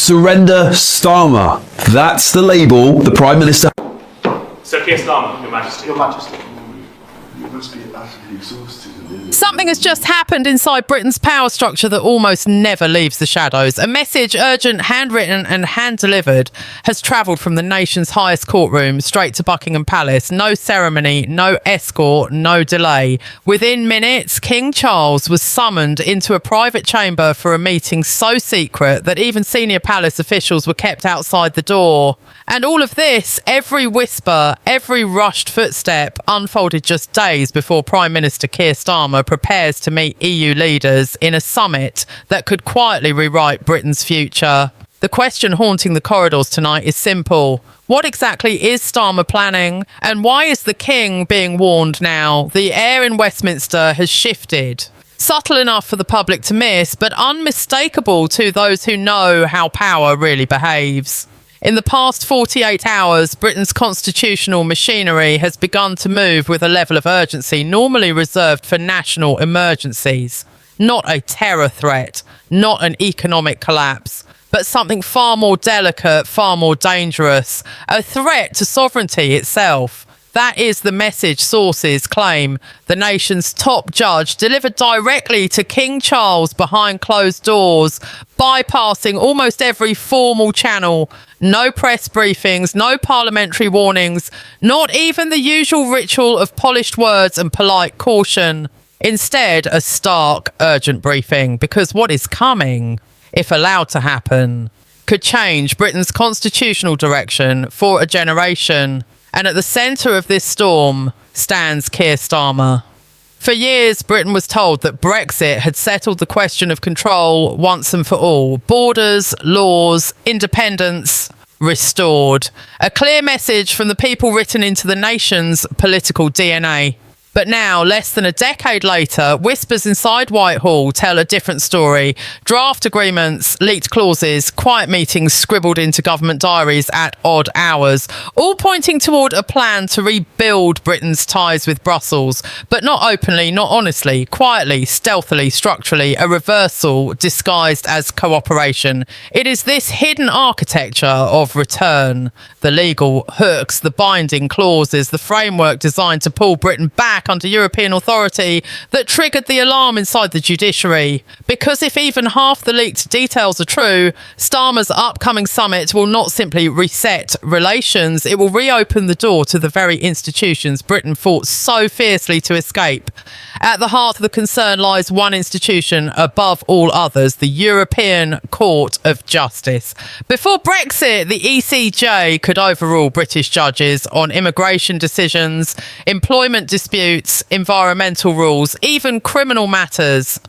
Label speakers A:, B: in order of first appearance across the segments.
A: Surrender Starmer. That's the label the Prime Minister...
B: Sir Keir Starmer, Your Majesty.
C: Your Majesty. You must be utterly exhausted.
D: Something has just happened inside Britain's power structure that almost never leaves the shadows. A message, urgent, handwritten and hand-delivered, has travelled from the nation's highest courtroom straight to Buckingham Palace. No ceremony, no escort, no delay. Within minutes, King Charles was summoned into a private chamber for a meeting so secret that even senior palace officials were kept outside the door. And all of this, every whisper, every rushed footstep, unfolded just days before Prime Minister Keir Starmer prepares to meet EU leaders in a summit that could quietly rewrite Britain's future. The question haunting the corridors tonight is simple. What exactly is Starmer planning? And why is the King being warned now? The air in Westminster has shifted. Subtle enough for the public to miss, but unmistakable to those who know how power really behaves. In the past 48 hours, Britain's constitutional machinery has begun to move with a level of urgency normally reserved for national emergencies. Not a terror threat, not an economic collapse, but something far more delicate, far more dangerous, a threat to sovereignty itself. That is the message sources claim the nation's top judge delivered directly to King Charles behind closed doors, bypassing almost every formal channel. No press briefings, no parliamentary warnings, not even the usual ritual of polished words and polite caution. Instead, a stark, urgent briefing, because what is coming, if allowed to happen, could change Britain's constitutional direction for a generation. And at the centre of this storm stands Keir Starmer. For years, Britain was told that Brexit had settled the question of control once and for all. Borders, laws, independence restored. A clear message from the people written into the nation's political DNA. But now, less than a decade later, whispers inside Whitehall tell a different story. Draft agreements, leaked clauses, quiet meetings scribbled into government diaries at odd hours, all pointing toward a plan to rebuild Britain's ties with Brussels, but not openly, not honestly, quietly, stealthily, structurally, a reversal disguised as cooperation. It is this hidden architecture of return, the legal hooks, the binding clauses, the framework designed to pull Britain back under European authority that triggered the alarm inside the judiciary. Because if even half the leaked details are true, Starmer's upcoming summit will not simply reset relations, it will reopen the door to the very institutions Britain fought so fiercely to escape. At the heart of the concern lies one institution above all others, the European Court of Justice. Before Brexit, the ECJ could overrule British judges on immigration decisions, employment disputes, environmental rules, even criminal matters.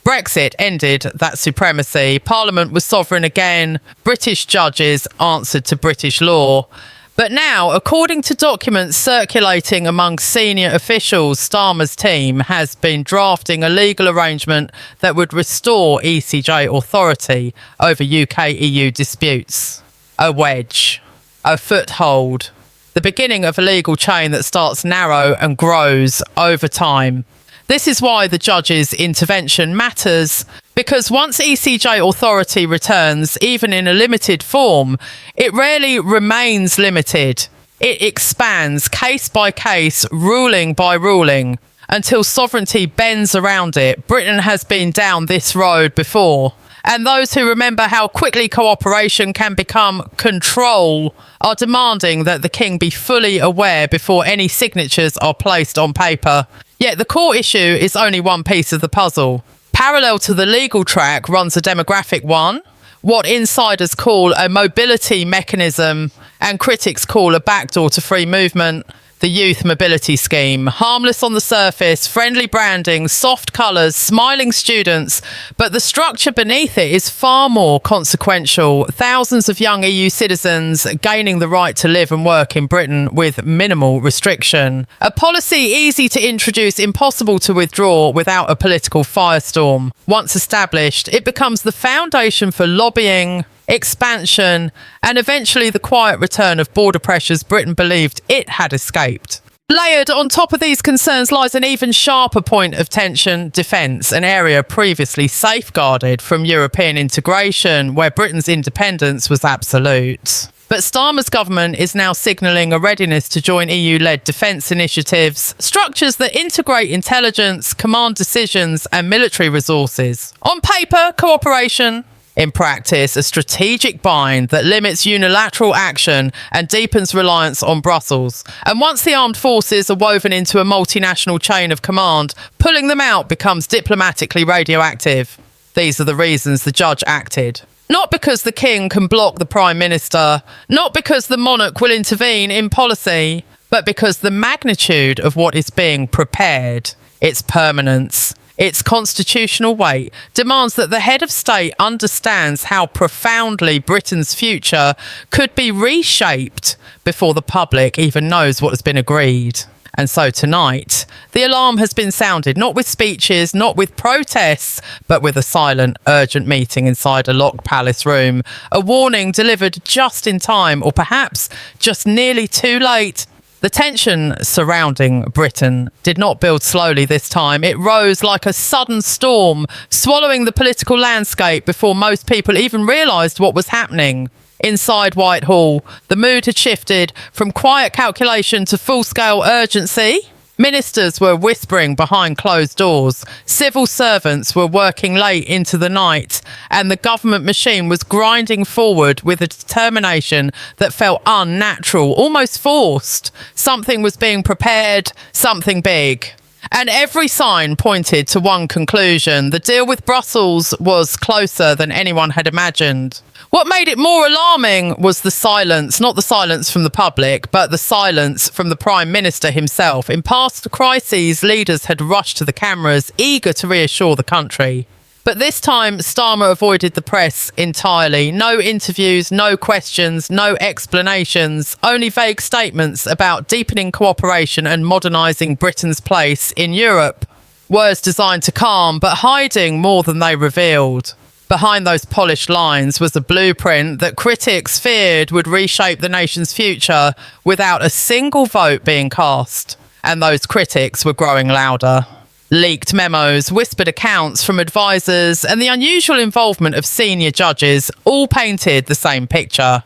D: Brexit ended that supremacy. Parliament was sovereign again. British judges answered to British law. But now, according to documents circulating among senior officials, Starmer's team has been drafting a legal arrangement that would restore ECJ authority over UK-EU disputes. A wedge, a foothold, the beginning of a legal chain that starts narrow and grows over time. This is why the judge's intervention matters, because once ECJ authority returns, even in a limited form, it rarely remains limited. It expands case by case, ruling by ruling, until sovereignty bends around it. Britain has been down this road before. And those who remember how quickly cooperation can become control are demanding that the King be fully aware before any signatures are placed on paper. Yet the core issue is only one piece of the puzzle. Parallel to the legal track runs a demographic one, what insiders call a mobility mechanism and critics call a backdoor to free movement. The Youth Mobility Scheme. Harmless on the surface, friendly branding, soft colours, smiling students, but the structure beneath it is far more consequential. Thousands of young EU citizens gaining the right to live and work in Britain with minimal restriction. A policy easy to introduce, impossible to withdraw without a political firestorm. Once established, it becomes the foundation for lobbying, expansion, and eventually the quiet return of border pressures Britain believed it had escaped. Layered on top of these concerns lies an even sharper point of tension: defence, an area previously safeguarded from European integration, where Britain's independence was absolute. But Starmer's government is now signalling a readiness to join EU-led defence initiatives, structures that integrate intelligence, command decisions and military resources. On paper, cooperation. In practice, a strategic bind that limits unilateral action and deepens reliance on Brussels. And once the armed forces are woven into a multinational chain of command, pulling them out becomes diplomatically radioactive. These are the reasons the judge acted. Not because the king can block the prime minister, not because the monarch will intervene in policy, but because the magnitude of what is being prepared, its permanence, its constitutional weight, demands that the head of state understands how profoundly Britain's future could be reshaped before the public even knows what has been agreed. And so tonight, the alarm has been sounded, not with speeches, not with protests, but with a silent, urgent meeting inside a locked palace room. A warning delivered just in time, or perhaps just nearly too late. The tension surrounding Britain did not build slowly this time. It rose like a sudden storm, swallowing the political landscape before most people even realised what was happening. Inside Whitehall, the mood had shifted from quiet calculation to full-scale urgency. Ministers were whispering behind closed doors, civil servants were working late into the night, and the government machine was grinding forward with a determination that felt unnatural, almost forced. Something was being prepared, something big. And every sign pointed to one conclusion: the deal with Brussels was closer than anyone had imagined. What made it more alarming was the silence, not the silence from the public, but the silence from the Prime Minister himself. In past crises, leaders had rushed to the cameras, eager to reassure the country. But this time, Starmer avoided the press entirely. No interviews, no questions, no explanations, only vague statements about deepening cooperation and modernising Britain's place in Europe. Words designed to calm, but hiding more than they revealed. Behind those polished lines was a blueprint that critics feared would reshape the nation's future without a single vote being cast. And those critics were growing louder. Leaked memos, whispered accounts from advisors, and the unusual involvement of senior judges all painted the same picture.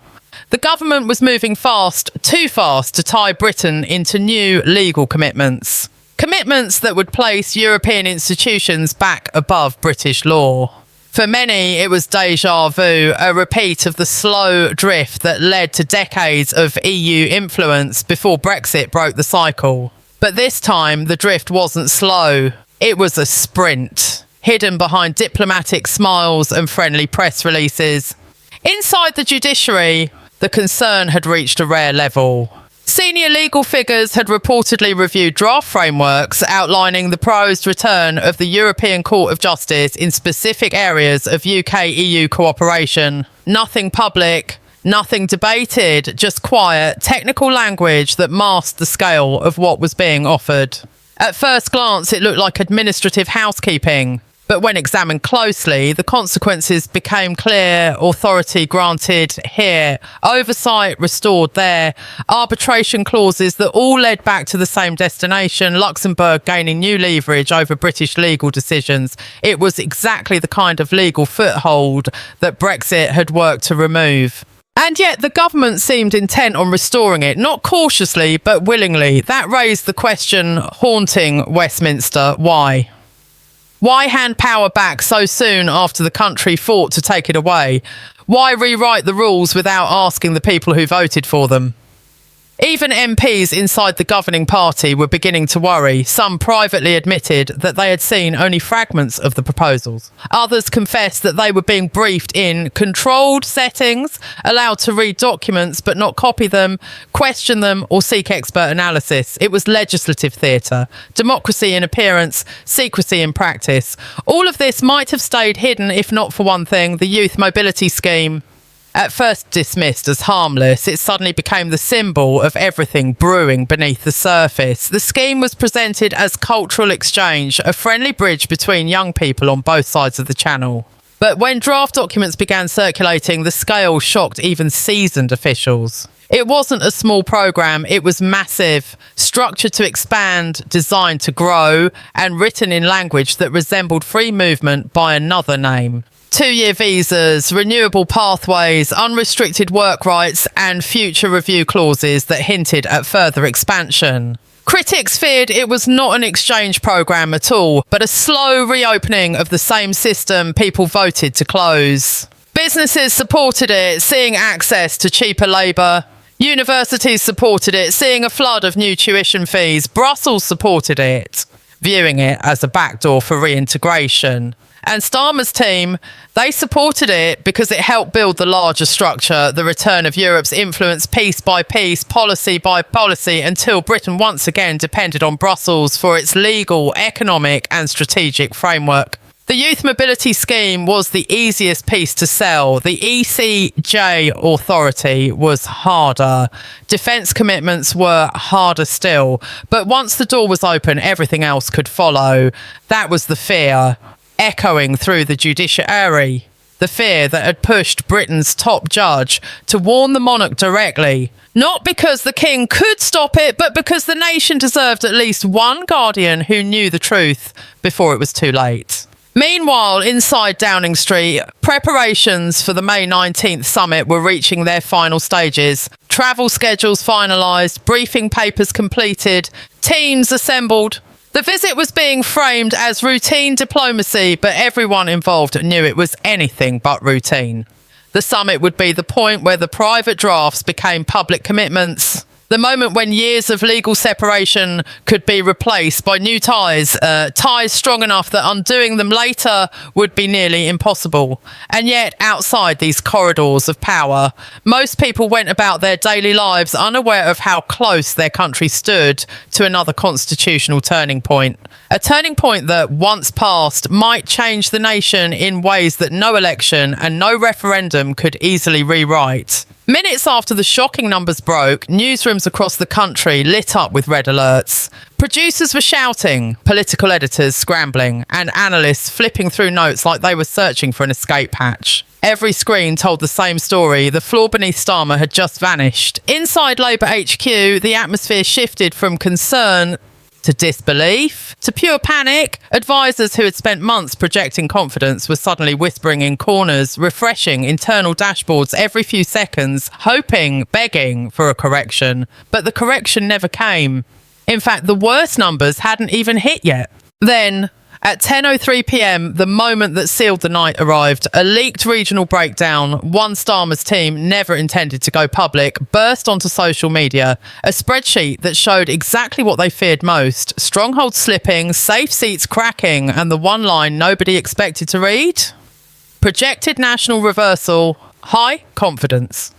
D: The government was moving fast, too fast, to tie Britain into new legal commitments. Commitments that would place European institutions back above British law. For many, it was déjà vu, a repeat of the slow drift that led to decades of EU influence before Brexit broke the cycle. But this time, the drift wasn't slow. It was a sprint, hidden behind diplomatic smiles and friendly press releases. Inside the judiciary, the concern had reached a rare level. Senior legal figures had reportedly reviewed draft frameworks outlining the proposed return of the European Court of Justice in specific areas of UK-EU cooperation. Nothing public, nothing debated, just quiet, technical language that masked the scale of what was being offered. At first glance, it looked like administrative housekeeping. But when examined closely, the consequences became clear: authority granted here, oversight restored there, arbitration clauses that all led back to the same destination, Luxembourg gaining new leverage over British legal decisions. It was exactly the kind of legal foothold that Brexit had worked to remove. And yet the government seemed intent on restoring it, not cautiously, but willingly. That raised the question haunting Westminster: why? Why hand power back so soon after the country fought to take it away? Why rewrite the rules without asking the people who voted for them? Even MPs inside the governing party were beginning to worry. Some privately admitted that they had seen only fragments of the proposals. Others confessed that they were being briefed in controlled settings, allowed to read documents but not copy them, question them or seek expert analysis. It was legislative theatre, democracy in appearance, secrecy in practice. All of this might have stayed hidden if not for one thing: the youth mobility scheme. At first dismissed as harmless, it suddenly became the symbol of everything brewing beneath the surface. The scheme was presented as cultural exchange, a friendly bridge between young people on both sides of the channel. But when draft documents began circulating, the scale shocked even seasoned officials. It wasn't a small programme, it was massive, structured to expand, designed to grow, and written in language that resembled free movement by another name. 2-year visas, renewable pathways, unrestricted work rights, and future review clauses that hinted at further expansion. Critics feared it was not an exchange programme at all, but a slow reopening of the same system people voted to close. Businesses supported it, seeing access to cheaper labour. Universities supported it, seeing a flood of new tuition fees. Brussels supported it, viewing it as a backdoor for reintegration. And Starmer's team, they supported it because it helped build the larger structure, the return of Europe's influence piece by piece, policy by policy, until Britain once again depended on Brussels for its legal, economic and strategic framework. The youth mobility scheme was the easiest piece to sell. The ECJ authority was harder. Defence commitments were harder still. But once the door was open, everything else could follow. That was the fear, echoing through the judiciary. The fear that had pushed Britain's top judge to warn the monarch directly. Not because the king could stop it, but because the nation deserved at least one guardian who knew the truth before it was too late. Meanwhile, inside Downing Street, preparations for the May 19th summit were reaching their final stages. Travel schedules finalised, briefing papers completed, teams assembled. The visit was being framed as routine diplomacy, but everyone involved knew it was anything but routine. The summit would be the point where the private drafts became public commitments. The moment when years of legal separation could be replaced by new ties, ties strong enough that undoing them later would be nearly impossible. And yet, outside these corridors of power, most people went about their daily lives unaware of how close their country stood to another constitutional turning point. A turning point that, once passed, might change the nation in ways that no election and no referendum could easily rewrite. Minutes after the shocking numbers broke, newsrooms across the country lit up with red alerts. Producers were shouting, political editors scrambling, and analysts flipping through notes like they were searching for an escape hatch. Every screen told the same story. The floor beneath Starmer had just vanished. Inside Labour HQ, the atmosphere shifted from concern to disbelief, to pure panic. Advisors who had spent months projecting confidence were suddenly whispering in corners, refreshing internal dashboards every few seconds, hoping, begging for a correction. But the correction never came. In fact, the worst numbers hadn't even hit yet. Then, at 10:03 p.m, the moment that sealed the night arrived. A leaked regional breakdown, one Starmer's team never intended to go public, burst onto social media. A spreadsheet that showed exactly what they feared most: strongholds slipping, safe seats cracking, and the one line nobody expected to read: projected national reversal, high confidence.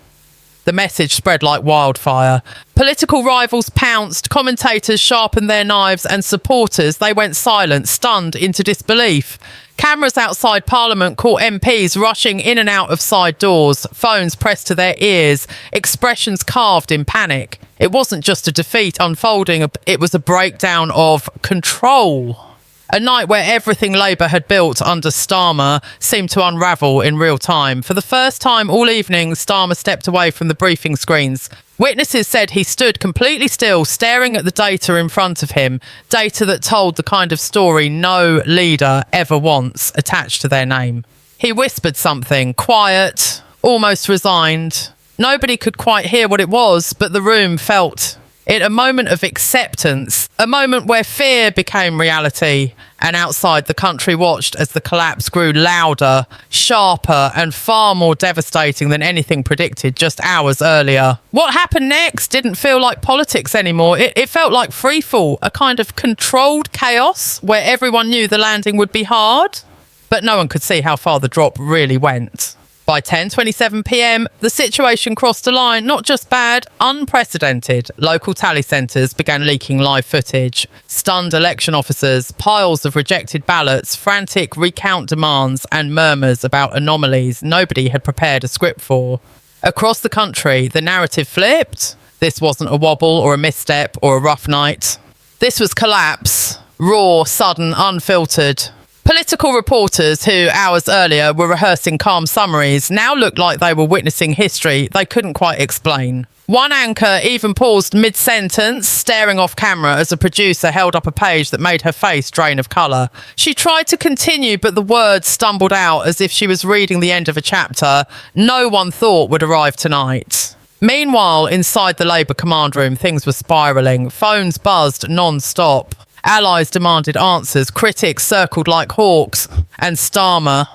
D: The message spread like wildfire. Political rivals pounced, commentators sharpened their knives, and supporters, they went silent, stunned into disbelief. Cameras outside Parliament caught MPs rushing in and out of side doors, phones pressed to their ears, expressions carved in panic. It wasn't just a defeat unfolding, it was a breakdown of control. A night where everything Labour had built under Starmer seemed to unravel in real time. For the first time all evening, Starmer stepped away from the briefing screens. Witnesses said he stood completely still, staring at the data in front of him, data that told the kind of story no leader ever wants attached to their name. He whispered something, quiet, almost resigned. Nobody could quite hear what it was, but the room felt it, a moment of acceptance, a moment where fear became reality, and outside the country watched as the collapse grew louder, sharper, and far more devastating than anything predicted just hours earlier. What happened next didn't feel like politics anymore. It felt like freefall, a kind of controlled chaos where everyone knew the landing would be hard, but no one could see how far the drop really went. By 10:27 p.m, the situation crossed a line, not just bad, unprecedented. Local tally centres began leaking live footage. Stunned election officers, piles of rejected ballots, frantic recount demands, and murmurs about anomalies nobody had prepared a script for. Across the country, the narrative flipped. This wasn't a wobble or a misstep or a rough night. This was collapse, raw, sudden, unfiltered. Political reporters who hours earlier were rehearsing calm summaries now looked like they were witnessing history they couldn't quite explain. One anchor even paused mid-sentence, staring off camera as a producer held up a page that made her face drain of colour. She tried to continue, but the words stumbled out as if she was reading the end of a chapter no one thought would arrive tonight. Meanwhile, inside the Labour command room, things were spiralling. Phones buzzed non-stop. Allies demanded answers. Critics circled like hawks. And Starmer...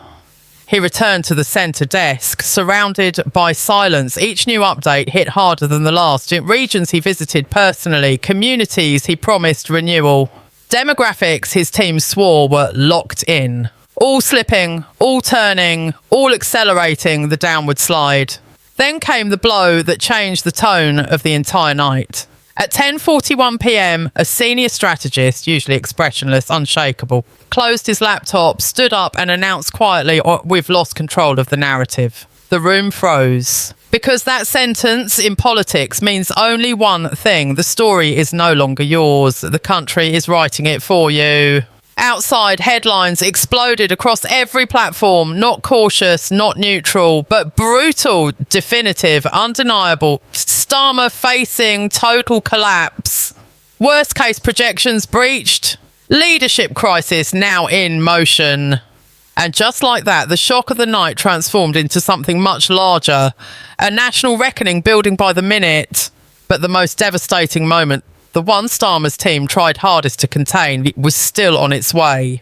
D: He returned to the centre desk, surrounded by silence. Each new update hit harder than the last. In regions he visited personally, communities he promised renewal. Demographics his team swore were locked in. All slipping, all turning, all accelerating the downward slide. Then came the blow that changed the tone of the entire night. At 10:41 p.m, a senior strategist, usually expressionless, unshakable, closed his laptop, stood up and announced quietly, "We've lost control of the narrative." The room froze. Because that sentence in politics means only one thing. The story is no longer yours. The country is writing it for you. Outside, headlines exploded across every platform. Not cautious, not neutral, but brutal, definitive, undeniable. Starmer facing total collapse. Worst case projections breached. Leadership crisis now in motion. And just like that, the shock of the night transformed into something much larger. A national reckoning building by the minute. But the most devastating moment, the one Starmer's team tried hardest to contain, was still on its way.